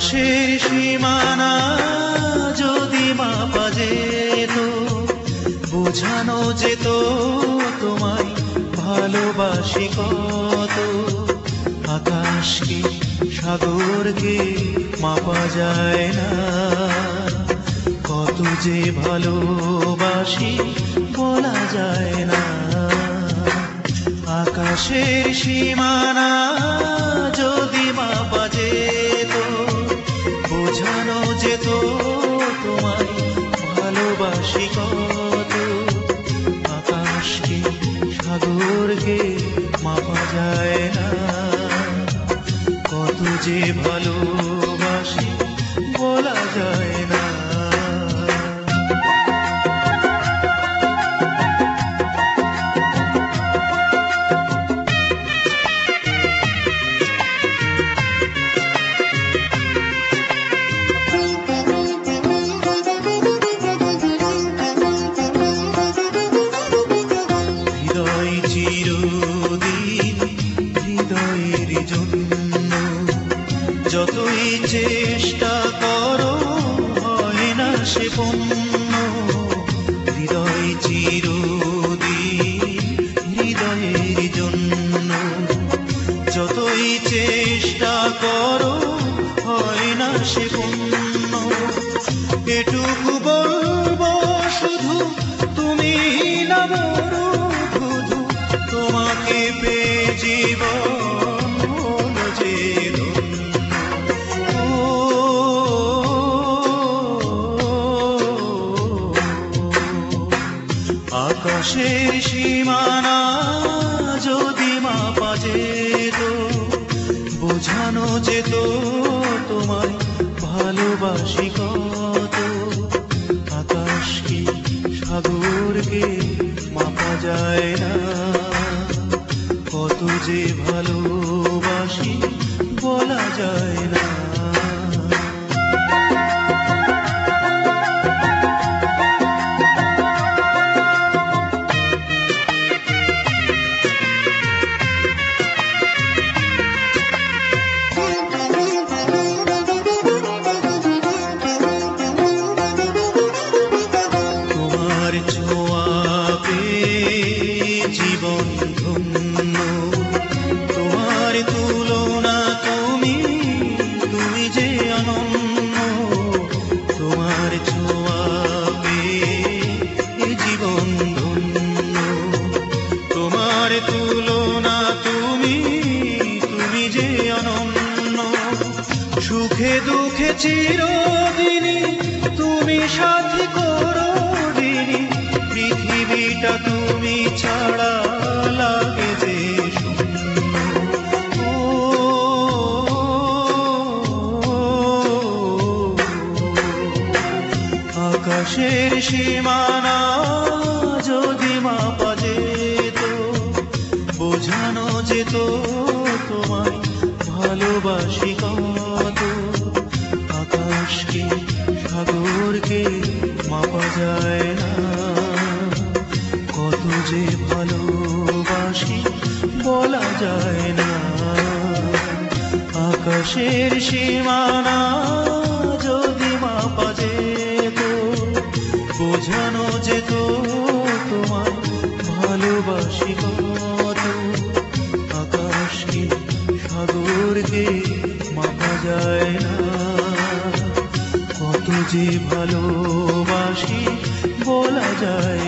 আকাশের সীমানা যদি মাপা যেত, বোঝানো যেত তোমায় ভালোবাসি কত। আকাশকে সাগরকে মাপা যায় না, কত যে ভালোবাসি বলা যায় না। আকাশের সীমানা যদি মাপা যেত, বোঝানো যেত তোমায় ভালোবাসি কত। আকাশকে সাগরকে মাপা যায় না, কত যে ভালোবাসি বলা যায় না। চিরদিন হৃদয়ের জন্য যতই চেষ্টা করো হয় না সে পূর্ণ। হৃদয় চিরদিন হৃদয়ের জন্য যতই চেষ্টা করো হয় না সে পূর্ণ। এটুকু বলবো শুধু তুমি না বড় শুধু, তোমাকে পেয়ে জীবন হলো যে ধন্য। আকাশের সীমানা যদি মাপা যেত, বোঝানো যেত তোমায় ভালোবাসি কত। আকাশকে সাগরকে মাপা যায় না, কত যে ভালোবাসি বলা যায় না। তোমার ছোঁয়া পেয়ে জীবন ধন্য, তোমার তুলনা তুমি তুমি যে অনন্য। তোমার ছোঁয়া পেয়ে জীবন ধন্য, তোমার তুলনা তুমি তুমি যে অনন্য। সুখে দুঃখে চিরদিনই তুমি সাথী করো দিনই, পৃথিবীটা তুমি ছাড়া লাগে যে শূন্য। আকাশের সীমানা যদি মাপা যেত, বোঝানো যেত তোমায় ভালোবাসি কত। আকাশকে সাগরকে মাপা যায় না, কত যে ভালোবাসি বলা যায় না। আকাশের সীমানা যদি মাপা যেত, বোঝানো যেত তোমায় ভালোবাসি কত। আকাশকে সাগরকে মাপা যায় না, কত যে ভালোবাসি বলা যায়